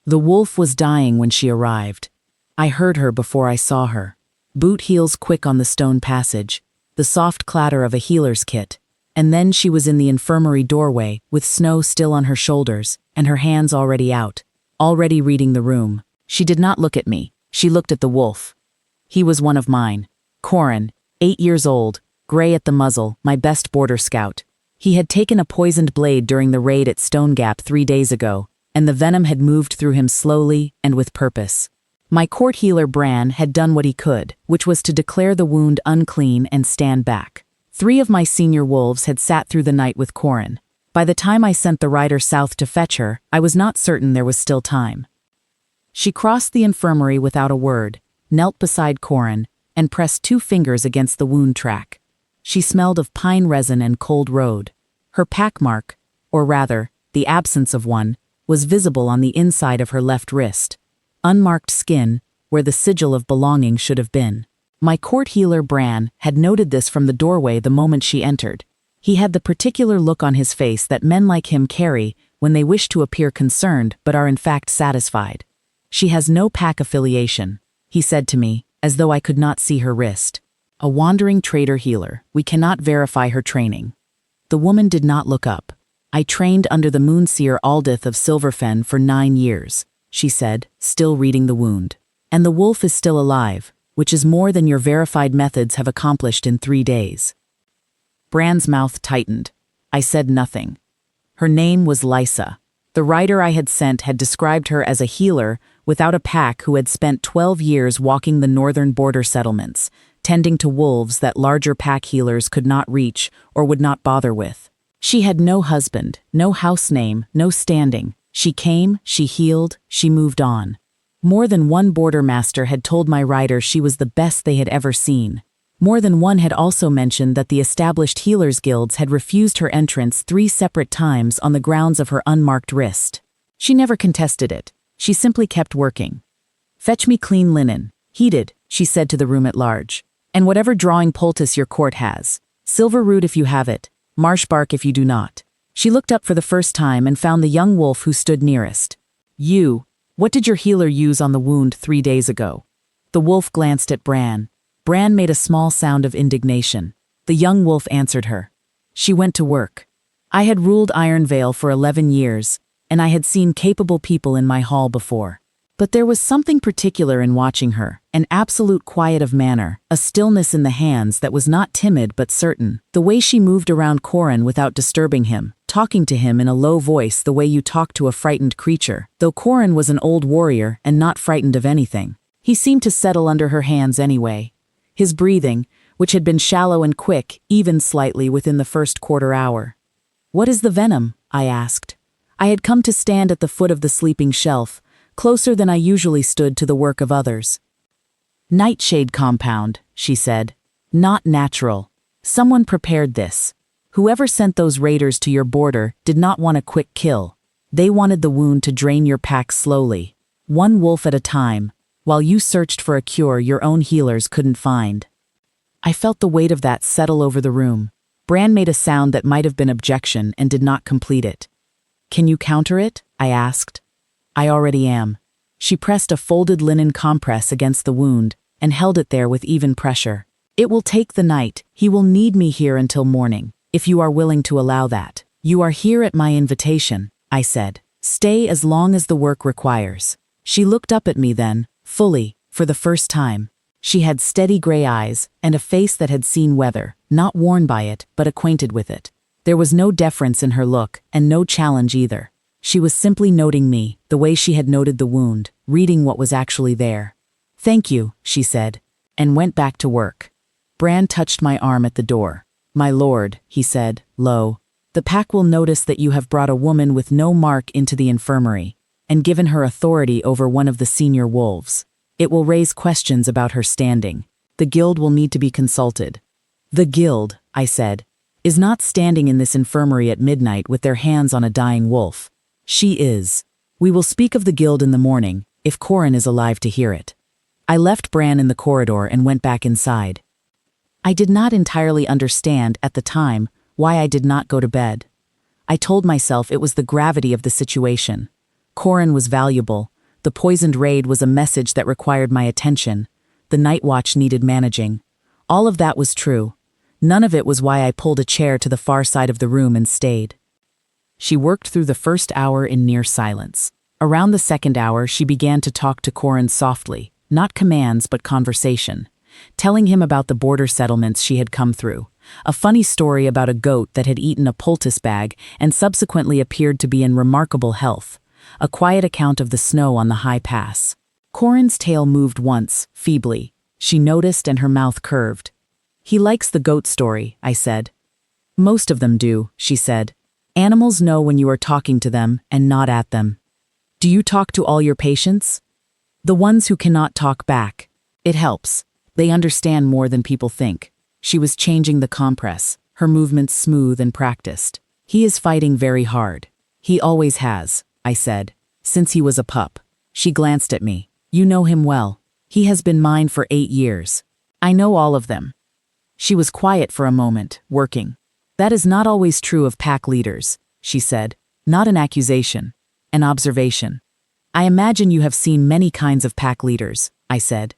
The wolf was dying when she arrived. I heard her before I saw her. Boot heels quick on the stone passage, the soft clatter of a healer's kit, and then she was in the infirmary doorway, with snow still on her shoulders, and her hands already out, already reading the room. She did not look at me, she looked at the wolf. He was one of mine. Corin, 8 years old, gray at the muzzle, my best border scout. He had taken a poisoned blade during the raid at Stone Gap 3 days ago, and the venom had moved through him slowly and with purpose. My court healer Bran had done what he could, which was to declare the wound unclean and stand back. 3 of my senior wolves had sat through the night with Corin. By the time I sent the rider south to fetch her, I was not certain there was still time. She crossed the infirmary without a word, knelt beside Corin, and pressed 2 fingers against the wound track. She smelled of pine resin and cold road. Her pack mark, or rather, the absence of one, was visible on the inside of her left wrist. Unmarked skin, where the sigil of belonging should have been. My court healer Bran had noted this from the doorway the moment she entered. He had the particular look on his face that men like him carry when they wish to appear concerned but are in fact satisfied. She has no pack affiliation, he said to me, as though I could not see her wrist. A wandering trader healer, we cannot verify her training. The woman did not look up. I trained under the Moonseer Aldith of Silverfen for 9 years, she said, still reading the wound. And the wolf is still alive, which is more than your verified methods have accomplished in 3 days. Bran's mouth tightened. I said nothing. Her name was Lysa. The rider I had sent had described her as a healer without a pack who had spent 12 years walking the northern border settlements, tending to wolves that larger pack healers could not reach or would not bother with. She had no husband, no house name, no standing. She came, she healed, she moved on. More than one border master had told my rider she was the best they had ever seen. More than one had also mentioned that the established healers' guilds had refused her entrance 3 separate times on the grounds of her unmarked wrist. She never contested it. She simply kept working. "Fetch me clean linen, heated," she said to the room at large. "And whatever drawing poultice your court has. Silver root if you have it, marsh bark if you do not." She looked up for the first time and found the young wolf who stood nearest. "You, what did your healer use on the wound 3 days ago?" The wolf glanced at Bran. Bran made a small sound of indignation. The young wolf answered her. "She went to work. I had ruled Ironvale for 11 years, and I had seen capable people in my hall before. But there was something particular in watching her, an absolute quiet of manner, a stillness in the hands that was not timid but certain. The way she moved around Corin without disturbing him, talking to him in a low voice the way you talk to a frightened creature, though Corin was an old warrior and not frightened of anything. He seemed to settle under her hands anyway. His breathing, which had been shallow and quick, evened slightly within the first quarter hour. "What is the venom?" I asked. I had come to stand at the foot of the sleeping shelf, closer than I usually stood to the work of others. "Nightshade compound," she said. "Not natural. Someone prepared this. Whoever sent those raiders to your border did not want a quick kill. They wanted the wound to drain your pack slowly, 1 wolf at a time, while you searched for a cure your own healers couldn't find." I felt the weight of that settle over the room. Bran made a sound that might have been objection and did not complete it. "Can you counter it?" I asked. "I already am." She pressed a folded linen compress against the wound and held it there with even pressure. "It will take the night. He will need me here until morning, if you are willing to allow that." "You are here at my invitation," I said. "Stay as long as the work requires." She looked up at me then, fully, for the first time. She had steady gray eyes and a face that had seen weather, not worn by it, but acquainted with it. There was no deference in her look, and no challenge either. She was simply noting me, the way she had noted the wound, reading what was actually there. "Thank you," she said, and went back to work. Bran touched my arm at the door. "My lord," he said, low, "the pack will notice that you have brought a woman with no mark into the infirmary, and given her authority over one of the senior wolves. It will raise questions about her standing. The guild will need to be consulted." "The guild," I said, "is not standing in this infirmary at midnight with their hands on a dying wolf. She is. We will speak of the guild in the morning, if Corin is alive to hear it." I left Bran in the corridor and went back inside. I did not entirely understand, at the time, why I did not go to bed. I told myself it was the gravity of the situation. Corin was valuable, The poisoned raid was a message that required my attention. The night watch needed managing. All of that was true. None of it was why I pulled a chair to the far side of the room and stayed. She worked through the first hour in near silence. Around the second hour, she began to talk to Corin softly, not commands but conversation, telling him about the border settlements she had come through, a funny story about a goat that had eaten a poultice bag and subsequently appeared to be in remarkable health, a quiet account of the snow on the high pass. Corin's tail moved once, feebly. She noticed and her mouth curved. "He likes the goat story," I said. "Most of them do," she said. "Animals know when you are talking to them and not at them." "Do you talk to all your patients?" "The ones who cannot talk back. It helps. They understand more than people think." She was changing the compress, her movements smooth and practiced. "He is fighting very hard. He always has," I said, "since he was a pup." She glanced at me. "You know him well. He has been mine for 8 years. I know all of them." She was quiet for a moment, working. "That is not always true of pack leaders," she said. "Not an accusation, an observation." "I imagine you have seen many kinds of pack leaders," I said.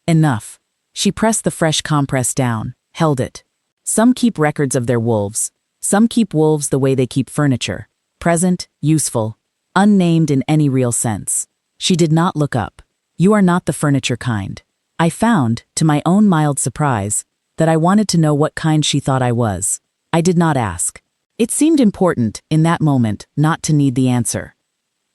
"Enough." She pressed the fresh compress down, held it. "Some keep records of their wolves. Some keep wolves the way they keep furniture. Present, useful, unnamed in any real sense." She did not look up. "You are not the furniture kind." I found, to my own mild surprise, that I wanted to know what kind she thought I was. I did not ask. It seemed important, in that moment, not to need the answer.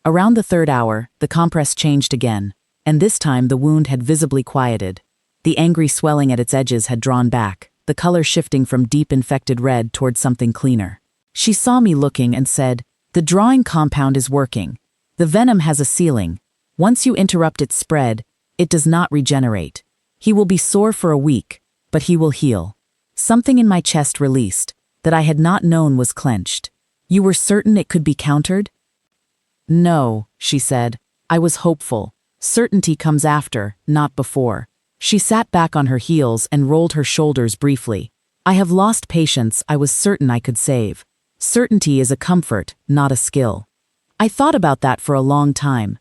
Around the third hour, the compress changed again, and this time the wound had visibly quieted. The angry swelling at its edges had drawn back, the color shifting from deep infected red toward something cleaner. She saw me looking and said, "The drawing compound is working. The venom has a ceiling. Once you interrupt its spread, it does not regenerate. He will be sore for a week, but he will heal." Something in my chest released, that I had not known was clenched. "You were certain it could be countered?" "No," she said. "I was hopeful. Certainty comes after, not before." She sat back on her heels and rolled her shoulders briefly. "I have lost patients I was certain I could save. Certainty is a comfort, not a skill." I thought about that for a long time.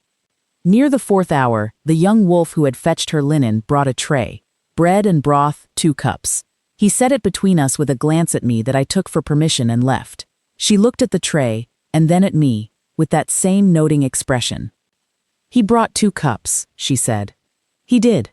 Near the 4th hour, the young wolf who had fetched her linen brought a tray. Bread and broth, 2 cups. He set it between us with a glance at me that I took for permission and left. She looked at the tray, and then at me, with that same noting expression. "He brought 2 cups," she said. "He did."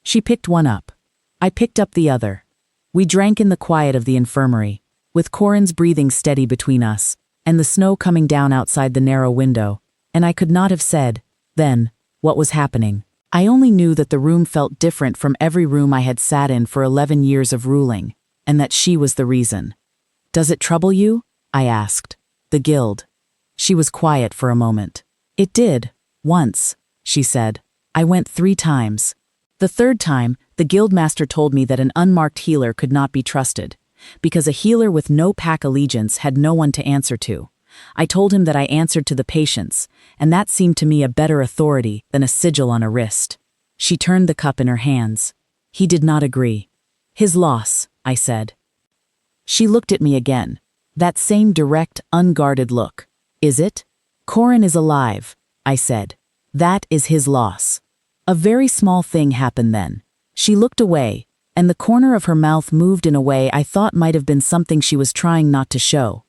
She picked one up. I picked up the other. We drank in the quiet of the infirmary, with Corin's breathing steady between us, and the snow coming down outside the narrow window, and I could not have said, then, what was happening. I only knew that the room felt different from every room I had sat in for 11 years of ruling, and that she was the reason. "Does it trouble you?" I asked. "The guild." She was quiet for a moment. "It did, once," she said. "I went 3 times. The 3rd time, the guildmaster told me that an unmarked healer could not be trusted, because a healer with no pack allegiance had no one to answer to. I told him that I answered to the patients, and that seemed to me a better authority than a sigil on a wrist." She turned the cup in her hands. He did not agree. "His loss," I said. She looked at me again. That same direct, unguarded look. "Is it?" "Corin is alive," I said. "That is his loss." A very small thing happened then. She looked away, and the corner of her mouth moved in a way I thought might have been something she was trying not to show.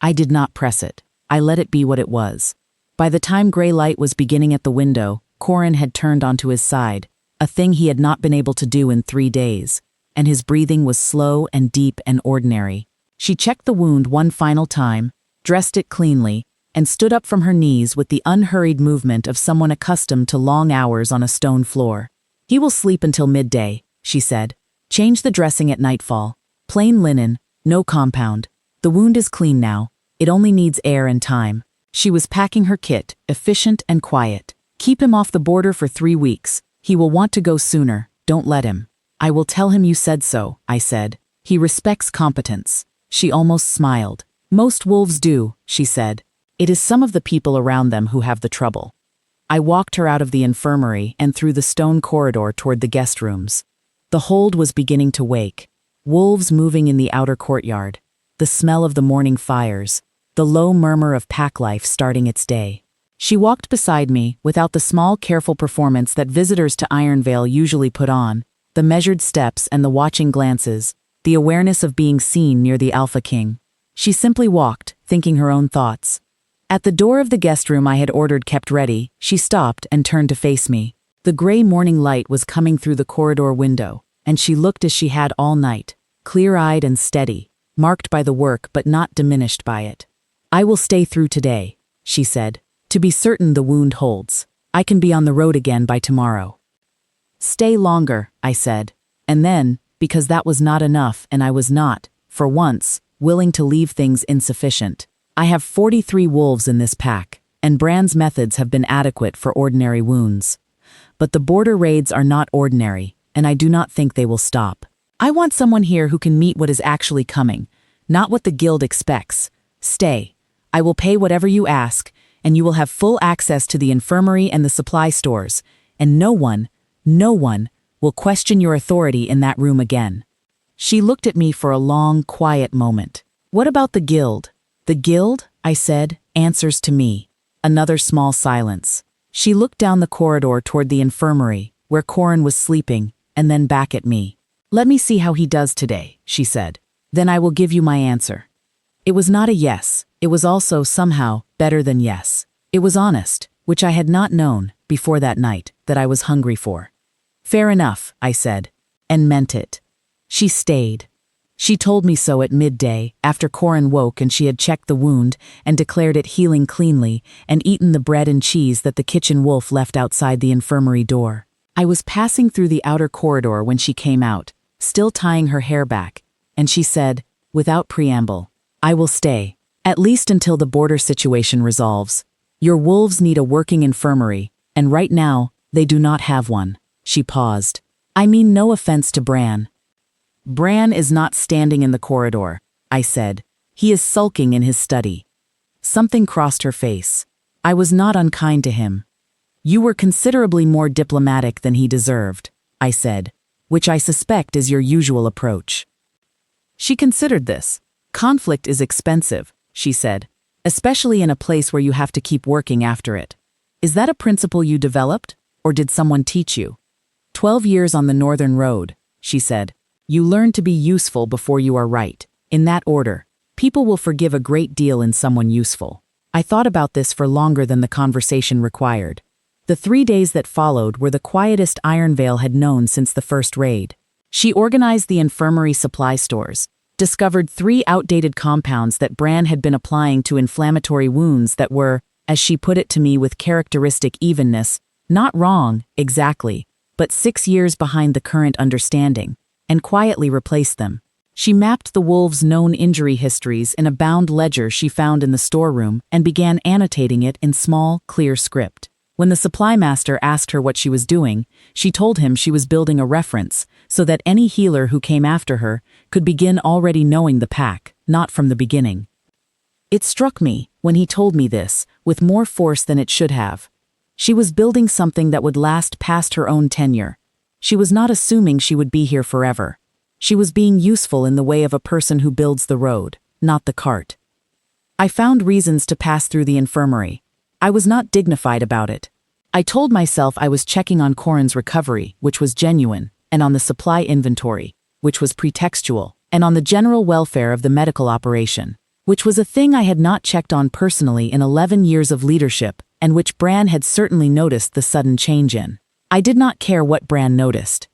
I did not press it. I let it be what it was. By the time gray light was beginning at the window, Corin had turned onto his side, a thing he had not been able to do in 3 days, and his breathing was slow and deep and ordinary. She checked the wound one final time, dressed it cleanly, and stood up from her knees with the unhurried movement of someone accustomed to long hours on a stone floor. "He will sleep until midday," she said. "Change the dressing at nightfall. Plain linen, no compound. The wound is clean now. It only needs air and time." She was packing her kit, efficient and quiet. "Keep him off the border for 3 weeks. He will want to go sooner. Don't let him." "I will tell him you said so," I said. "He respects competence." She almost smiled. "Most wolves do," she said. "It is some of the people around them who have the trouble." I walked her out of the infirmary and through the stone corridor toward the guest rooms. The hold was beginning to wake. Wolves moving in the outer courtyard. The smell of the morning fires. The low murmur of pack life starting its day. She walked beside me, without the small, careful performance that visitors to Ironvale usually put on, the measured steps and the watching glances, the awareness of being seen near the Alpha King. She simply walked, thinking her own thoughts. At the door of the guest room I had ordered kept ready, she stopped and turned to face me. The gray morning light was coming through the corridor window, and she looked as she had all night, clear-eyed and steady, marked by the work but not diminished by it. "I will stay through today," she said. "To be certain the wound holds. I can be on the road again by tomorrow." "Stay longer," I said. And then, because that was not enough and I was not, for once, willing to leave things insufficient. "I have 43 wolves in this pack, and Bran's methods have been adequate for ordinary wounds. But the border raids are not ordinary, and I do not think they will stop. I want someone here who can meet what is actually coming, not what the guild expects. Stay. I will pay whatever you ask, and you will have full access to the infirmary and the supply stores, and no one will question your authority in that room again." She looked at me for a long, quiet moment. "What about the guild?" "The guild?" I said, "answers to me." Another small silence. She looked down the corridor toward the infirmary, where Corin was sleeping, and then back at me. "Let me see how he does today," she said. "Then I will give you my answer." It was not a yes. It was also, somehow, better than yes. It was honest, which I had not known, before that night, that I was hungry for. "Fair enough," I said, and meant it. She stayed. She told me so at midday, after Corin woke and she had checked the wound and declared it healing cleanly and eaten the bread and cheese that the kitchen wolf left outside the infirmary door. I was passing through the outer corridor when she came out, still tying her hair back, and she said, without preamble, "I will stay, at least until the border situation resolves. Your wolves need a working infirmary, and right now, they do not have one." She paused. "I mean no offense to Bran." "Bran is not standing in the corridor," I said. "He is sulking in his study." Something crossed her face. I was not unkind to him. "You were considerably more diplomatic than he deserved," I said, "which I suspect is your usual approach." She considered this. "Conflict is expensive," she said, "especially in a place where you have to keep working after it. Is that a principle you developed, or did someone teach you?" 12 years on the Northern Road," she said. "You learn to be useful before you are right. In that order, people will forgive a great deal in someone useful." I thought about this for longer than the conversation required. The 3 days that followed were the quietest Ironvale had known since the first raid. She organized the infirmary supply stores, discovered 3 outdated compounds that Bran had been applying to inflammatory wounds that were, as she put it to me with characteristic evenness, not wrong, exactly, but 6 years behind the current understanding, and quietly replaced them. She mapped the wolves' known injury histories in a bound ledger she found in the storeroom and began annotating it in small, clear script. When the supply master asked her what she was doing, she told him she was building a reference so that any healer who came after her could begin already knowing the pack, not from the beginning. It struck me, when he told me this, with more force than it should have. She was building something that would last past her own tenure. She was not assuming she would be here forever. She was being useful in the way of a person who builds the road, not the cart. I found reasons to pass through the infirmary. I was not dignified about it. I told myself I was checking on Corin's recovery, which was genuine, and on the supply inventory, which was pretextual, and on the general welfare of the medical operation, which was a thing I had not checked on personally in 11 years of leadership, and which Bran had certainly noticed the sudden change in. I did not care what Bran noticed.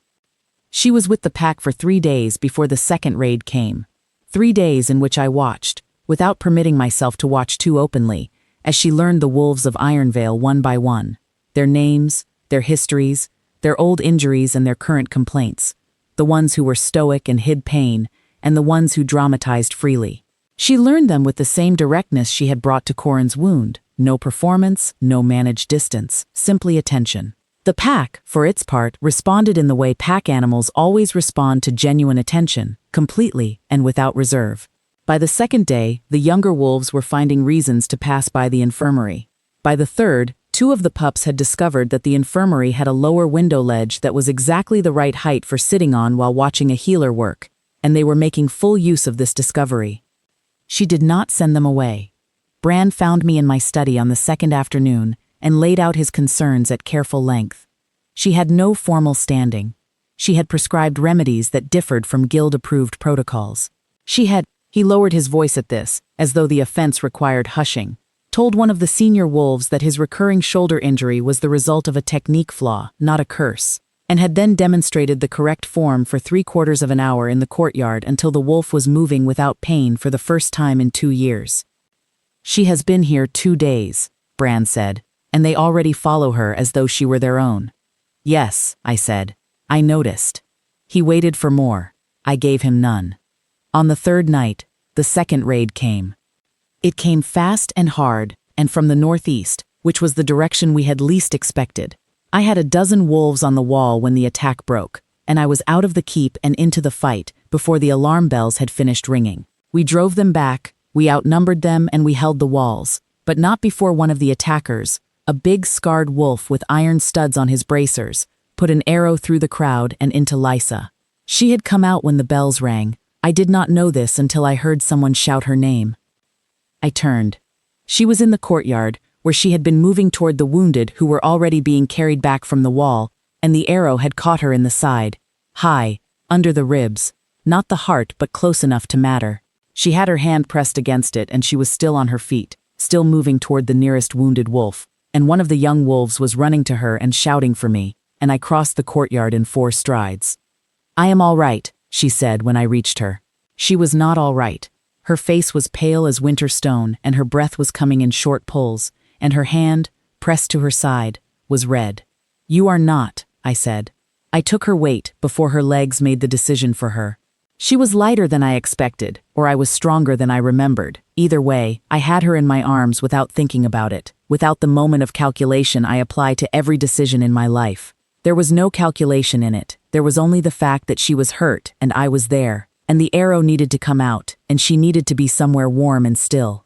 She was with the pack for 3 days before the second raid came. 3 days in which I watched, without permitting myself to watch too openly, as she learned the wolves of Ironvale one by one, their names, their histories, their old injuries and their current complaints, the ones who were stoic and hid pain, and the ones who dramatized freely. She learned them with the same directness she had brought to Corin's wound. No performance, no managed distance, simply attention. The pack, for its part, responded in the way pack animals always respond to genuine attention, completely and without reserve. By the second day, the younger wolves were finding reasons to pass by the infirmary. By the third, 2 of the pups had discovered that the infirmary had a lower window ledge that was exactly the right height for sitting on while watching a healer work, and they were making full use of this discovery. She did not send them away. Bran found me in my study on the second afternoon and laid out his concerns at careful length. She had no formal standing. She had prescribed remedies that differed from guild-approved protocols. He lowered his voice at this, as though the offense required hushing, told one of the senior wolves that his recurring shoulder injury was the result of a technique flaw, not a curse, and had then demonstrated the correct form for 3/4 of an hour in the courtyard until the wolf was moving without pain for the first time in 2 years. She has been here 2 days, Bran said, and they already follow her as though she were their own. Yes, I said. I noticed. He waited for more. I gave him none. On the third night, the second raid came. It came fast and hard, and from the northeast, which was the direction we had least expected. I had a dozen wolves on the wall when the attack broke, and I was out of the keep and into the fight before the alarm bells had finished ringing. We drove them back, we outnumbered them, and we held the walls, but not before one of the attackers, a big scarred wolf with iron studs on his bracers, put an arrow through the crowd and into Lysa. She had come out when the bells rang. I did not know this until I heard someone shout her name. I turned. She was in the courtyard, where she had been moving toward the wounded who were already being carried back from the wall, and the arrow had caught her in the side, high, under the ribs, not the heart but close enough to matter. She had her hand pressed against it and she was still on her feet, still moving toward the nearest wounded wolf, and one of the young wolves was running to her and shouting for me, and I crossed the courtyard in 4 strides. I am all right, she said when I reached her. She was not all right. Her face was pale as winter stone, and her breath was coming in short pulls, and her hand, pressed to her side, was red. You are not, I said. I took her weight before her legs made the decision for her. She was lighter than I expected, or I was stronger than I remembered. Either way, I had her in my arms without thinking about it, without the moment of calculation I apply to every decision in my life. There was no calculation in it. There was only the fact that she was hurt and I was there, and the arrow needed to come out, and she needed to be somewhere warm and still.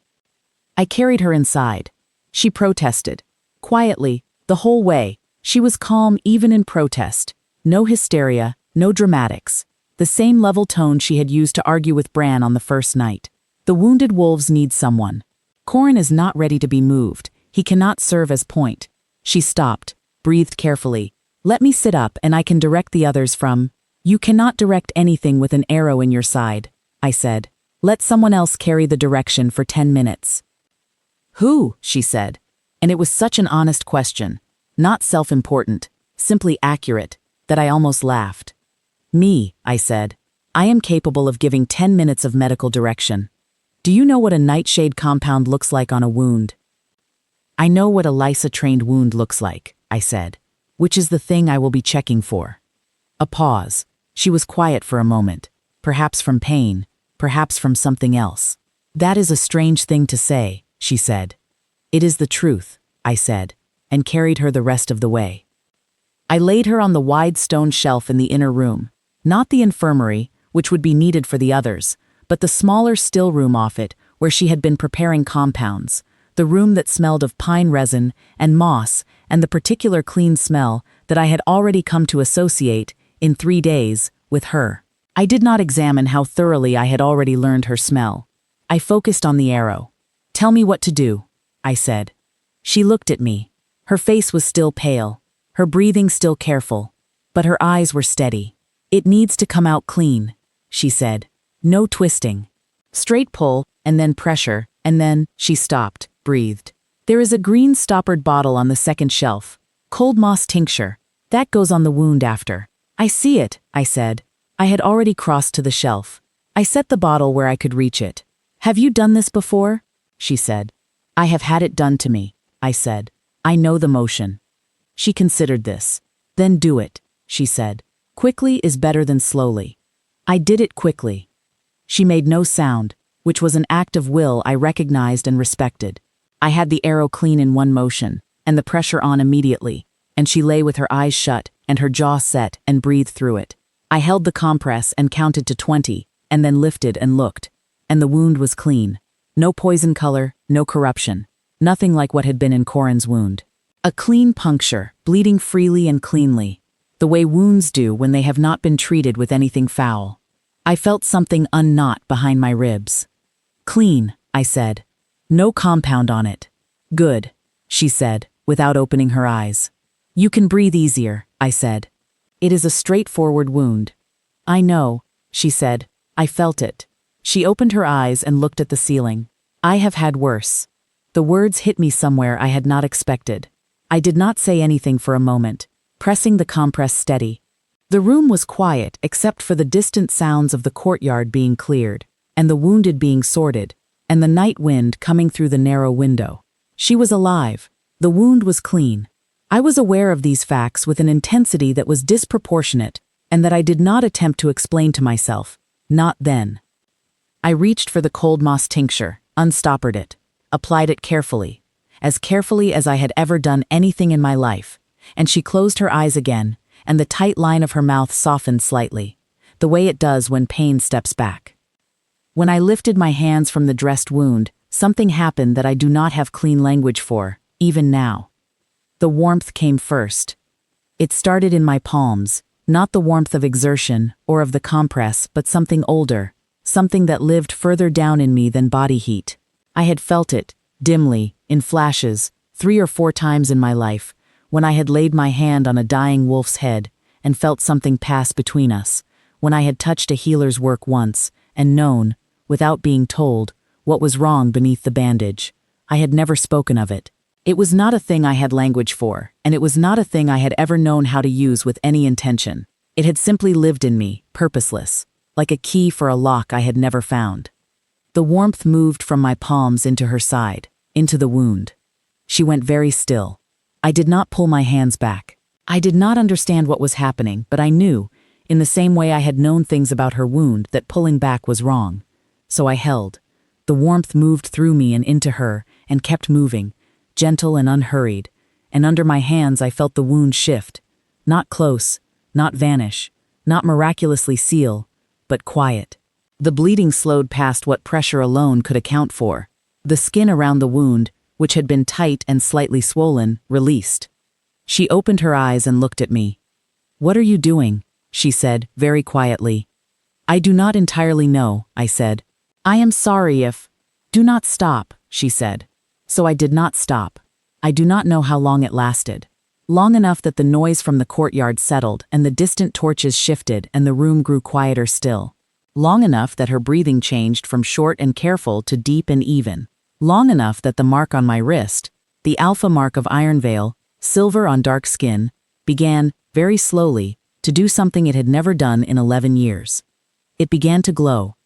I carried her inside. She protested. Quietly, the whole way. She was calm even in protest. No hysteria, no dramatics. The same level tone she had used to argue with Bran on the first night. The wounded wolves need someone. Corin is not ready to be moved. He cannot serve as point. She stopped, breathed carefully. Let me sit up and I can direct the others from. You cannot direct anything with an arrow in your side, I said. Let someone else carry the direction for 10 minutes. Who? She said. And it was such an honest question. Not self-important, simply accurate, that I almost laughed. Me, I said. I am capable of giving 10 minutes of medical direction. Do you know what a nightshade compound looks like on a wound? I know what a Lysa-trained wound looks like, I said, which is the thing I will be checking for. A pause. She was quiet for a moment, perhaps from pain, perhaps from something else. That is a strange thing to say, she said. It is the truth, I said, and carried her the rest of the way. I laid her on the wide stone shelf in the inner room, not the infirmary, which would be needed for the others, but the smaller still room off it, where she had been preparing compounds, the room that smelled of pine resin and moss and the particular clean smell that I had already come to associate, in 3 days, with her. I did not examine how thoroughly I had already learned her smell. I focused on the arrow. Tell me what to do, I said. She looked at me. Her face was still pale, her breathing still careful, but her eyes were steady. It needs to come out clean, she said. No twisting. Straight pull, and then pressure, and then, she stopped, breathed. There is a green stoppered bottle on the second shelf. Cold moss tincture. That goes on the wound after. I see it, I said. I had already crossed to the shelf. I set the bottle where I could reach it. Have you done this before? She said. I have had it done to me, I said. I know the motion. She considered this. Then do it, she said. Quickly is better than slowly. I did it quickly. She made no sound, which was an act of will I recognized and respected. I had the arrow clean in one motion, and the pressure on immediately, and she lay with her eyes shut and her jaw set and breathed through it. I held the compress and counted to 20, and then lifted and looked, and the wound was clean. No poison color, no corruption, nothing like what had been in Corin's wound. A clean puncture, bleeding freely and cleanly, the way wounds do when they have not been treated with anything foul. I felt something unknot behind my ribs. Clean, I said. No compound on it. Good, she said, without opening her eyes. You can breathe easier, I said. It is a straightforward wound. I know, she said. I felt it. She opened her eyes and looked at the ceiling. I have had worse. The words hit me somewhere I had not expected. I did not say anything for a moment, pressing the compress steady. The room was quiet except for the distant sounds of the courtyard being cleared, and the wounded being sorted, and the night wind coming through the narrow window. She was alive. The wound was clean. I was aware of these facts with an intensity that was disproportionate and that I did not attempt to explain to myself. Not then. I reached for the cold moss tincture, unstoppered it, applied it carefully as I had ever done anything in my life, and she closed her eyes again, and the tight line of her mouth softened slightly, the way it does when pain steps back. When I lifted my hands from the dressed wound, something happened that I do not have clean language for, even now. The warmth came first. It started in my palms, not the warmth of exertion or of the compress, but something older, something that lived further down in me than body heat. I had felt it, dimly, in flashes, 3 or 4 times in my life, when I had laid my hand on a dying wolf's head and felt something pass between us, when I had touched a healer's work once and known, without being told, what was wrong beneath the bandage. I had never spoken of it. It was not a thing I had language for, and it was not a thing I had ever known how to use with any intention. It had simply lived in me, purposeless, like a key for a lock I had never found. The warmth moved from my palms into her side, into the wound. She went very still. I did not pull my hands back. I did not understand what was happening, but I knew, in the same way I had known things about her wound, that pulling back was wrong. So I held. The warmth moved through me and into her, and kept moving, gentle and unhurried, and under my hands I felt the wound shift. Not close, not vanish, not miraculously seal, but quiet. The bleeding slowed past what pressure alone could account for. The skin around the wound, which had been tight and slightly swollen, released. She opened her eyes and looked at me. "What are you doing?" she said, very quietly. "I do not entirely know," I said. "I am sorry if—" "Do not stop," she said. So I did not stop. I do not know how long it lasted. Long enough that the noise from the courtyard settled and the distant torches shifted and the room grew quieter still. Long enough that her breathing changed from short and careful to deep and even. Long enough that the mark on my wrist, the alpha mark of Iron Veil, silver on dark skin, began, very slowly, to do something it had never done in 11 years. It began to glow.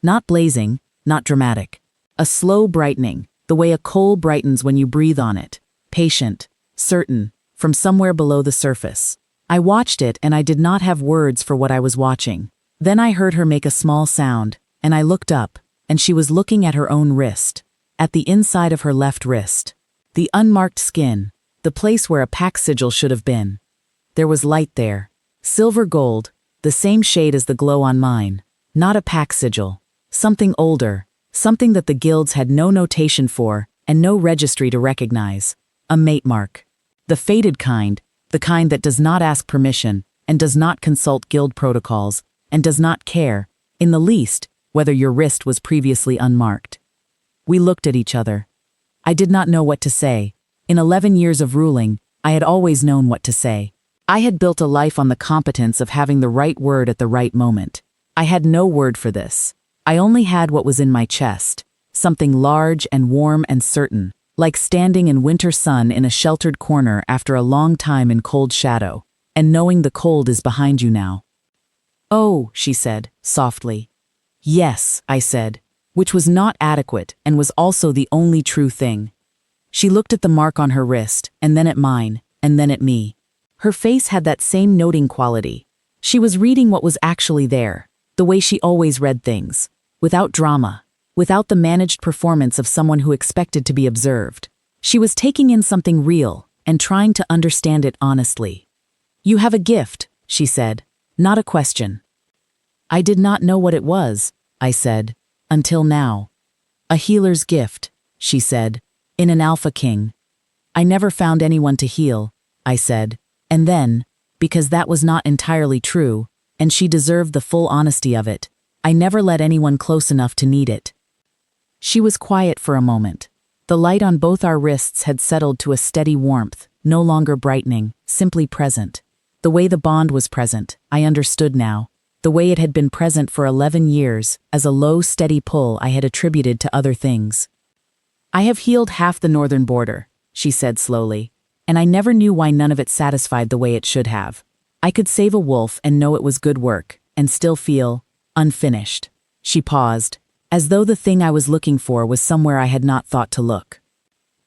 Not blazing, not dramatic. A slow brightening, the way a coal brightens when you breathe on it. Patient, certain, from somewhere below the surface. I watched it and I did not have words for what I was watching. Then I heard her make a small sound, and I looked up, and she was looking at her own wrist. At the inside of her left wrist. The unmarked skin, the place where a pack sigil should have been. There was light there. Silver gold, the same shade as the glow on mine. Not a pack sigil. Something older, something that the guilds had no notation for and no registry to recognize. A mate mark. The faded kind, the kind that does not ask permission and does not consult guild protocols and does not care, in the least, whether your wrist was previously unmarked. We looked at each other. I did not know what to say. In 11 years of ruling, I had always known what to say. I had built a life on the competence of having the right word at the right moment. I had no word for this. I only had what was in my chest, something large and warm and certain, like standing in winter sun in a sheltered corner after a long time in cold shadow, and knowing the cold is behind you now. "Oh," she said, softly. "Yes," I said, which was not adequate and was also the only true thing. She looked at the mark on her wrist, and then at mine, and then at me. Her face had that same noting quality. She was reading what was actually there, the way she always read things, without drama, without the managed performance of someone who expected to be observed. She was taking in something real and trying to understand it honestly. "You have a gift," she said, not a question. "I did not know what it was," I said, "until now." "A healer's gift," she said, "in an Alpha King." "I never found anyone to heal," I said, and then, because that was not entirely true, and she deserved the full honesty of it, I never let anyone close enough to need it. She was quiet for a moment. The light on both our wrists had settled to a steady warmth, no longer brightening, simply present. The way the bond was present, I understood now. The way it had been present for 11 years, as a low, steady pull I had attributed to other things. "I have healed half the northern border," she said slowly, "and I never knew why none of it satisfied the way it should have. I could save a wolf and know it was good work, and still feel unfinished." She paused, as though the thing I was looking for was somewhere I had not thought to look.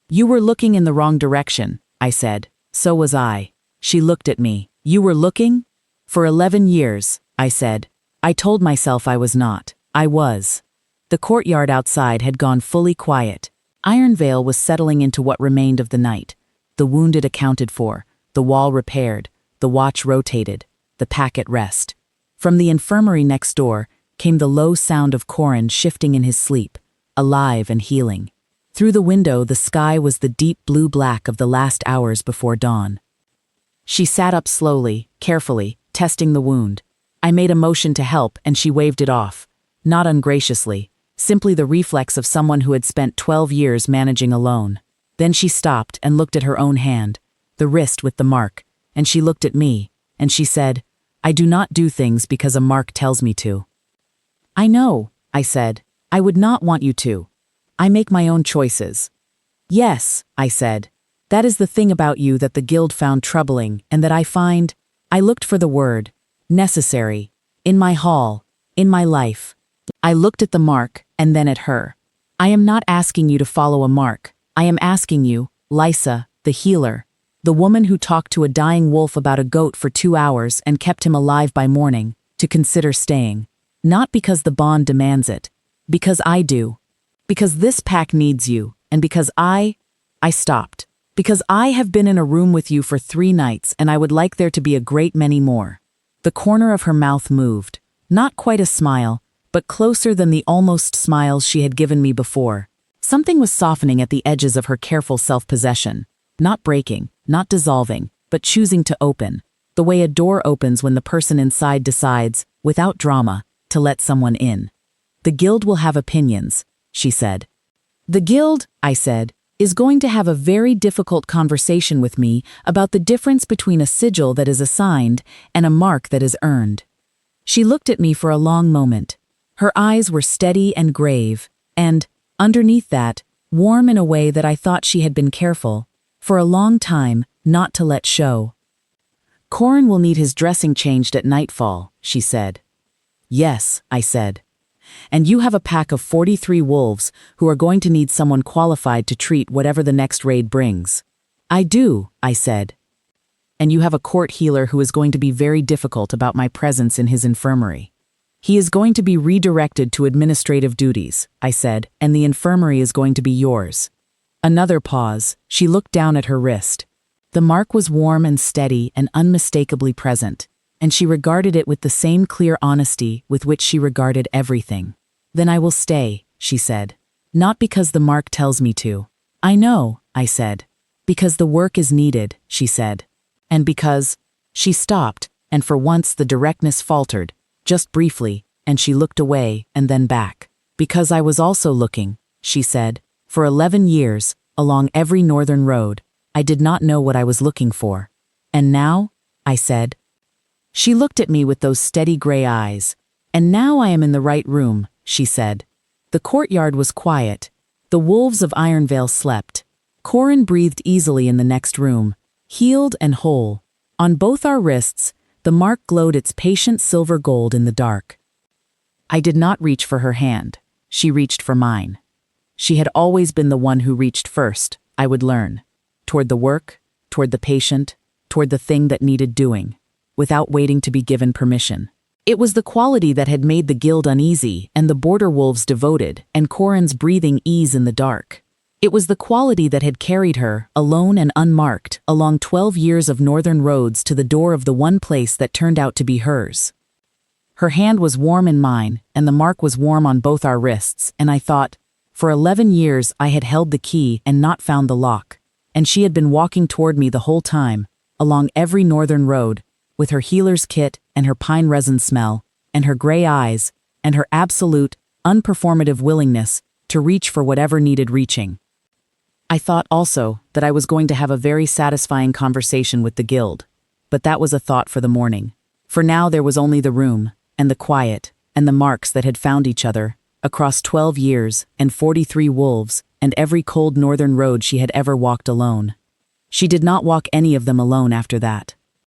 "You were looking in the wrong direction," I said. "So was I." She looked at me. "You were looking?" "For 11 years, I said. I told myself I was not. I was. The courtyard outside had gone fully quiet. Ironvale was settling into what remained of the night. The wounded accounted for, the wall repaired, the watch rotated, the pack at rest. From the infirmary next door came the low sound of Corin shifting in his sleep, alive and healing. Through the window, the sky was the deep blue-black of the last hours before dawn. She sat up slowly, carefully, testing the wound. I made a motion to help, and she waved it off. Not ungraciously, simply the reflex of someone who had spent 12 years managing alone. Then she stopped and looked at her own hand, the wrist with the mark, and she looked at me, and she said, "I do not do things because a mark tells me to." "I know," I said. "I would not want you to. I make my own choices." "Yes," I said. "That is the thing about you that the guild found troubling and that I find," I looked for the word, "necessary, in my hall, in my life." I looked at the mark and then at her. "I am not asking you to follow a mark. I am asking you, Lysa, the healer, the woman who talked to a dying wolf about a goat for 2 hours and kept him alive by morning, to consider staying. Not because the bond demands it. Because I do. Because this pack needs you, and because I stopped. Because I have been in a room with you for 3 nights and I would like there to be a great many more." The corner of her mouth moved. Not quite a smile, but closer than the almost smiles she had given me before. Something was softening at the edges of her careful self-possession. Not breaking, not dissolving, but choosing to open. The way a door opens when the person inside decides, without drama, to let someone in. "The guild will have opinions," she said. "The guild," I said, "is going to have a very difficult conversation with me about the difference between a sigil that is assigned and a mark that is earned." She looked at me for a long moment. Her eyes were steady and grave, and, underneath that, warm in a way that I thought she had been careful, for a long time, not to let show. "Corin will need his dressing changed at nightfall," she said. "Yes," I said. "And you have a pack of 43 wolves who are going to need someone qualified to treat whatever the next raid brings." "I do," I said. "And you have a court healer who is going to be very difficult about my presence in his infirmary. He is going to be redirected to administrative duties," I said, "and the infirmary is going to be yours." Another pause. She looked down at her wrist. The mark was warm and steady and unmistakably present, and she regarded it with the same clear honesty with which she regarded everything. "Then I will stay," she said. "Not because the mark tells me to." "I know," I said. "Because the work is needed," she said. "And because—" She stopped, and for once the directness faltered, just briefly, and she looked away and then back. "Because I was also looking," she said. "For 11 years, along every northern road, I did not know what I was looking for. And now," I said. She looked at me with those steady gray eyes. "And now I am in the right room," she said. The courtyard was quiet. The wolves of Ironvale slept. Corin breathed easily in the next room, healed and whole. On both our wrists, the mark glowed its patient silver gold in the dark. I did not reach for her hand. She reached for mine. She had always been the one who reached first, I would learn. Toward the work, toward the patient, toward the thing that needed doing, without waiting to be given permission. It was the quality that had made the guild uneasy and the border wolves devoted, and Corin's breathing ease in the dark. It was the quality that had carried her, alone and unmarked, along 12 years of northern roads to the door of the one place that turned out to be hers. Her hand was warm in mine, and the mark was warm on both our wrists, and I thought, for 11 years I had held the key and not found the lock, and she had been walking toward me the whole time, along every northern road, with her healer's kit and her pine resin smell, and her gray eyes, and her absolute, unperformative willingness to reach for whatever needed reaching. I thought also that I was going to have a very satisfying conversation with the guild, but that was a thought for the morning. For now there was only the room, and the quiet, and the marks that had found each other, across 12 years, and 43 wolves, and every cold northern road she had ever walked alone. She did not walk any of them alone after that.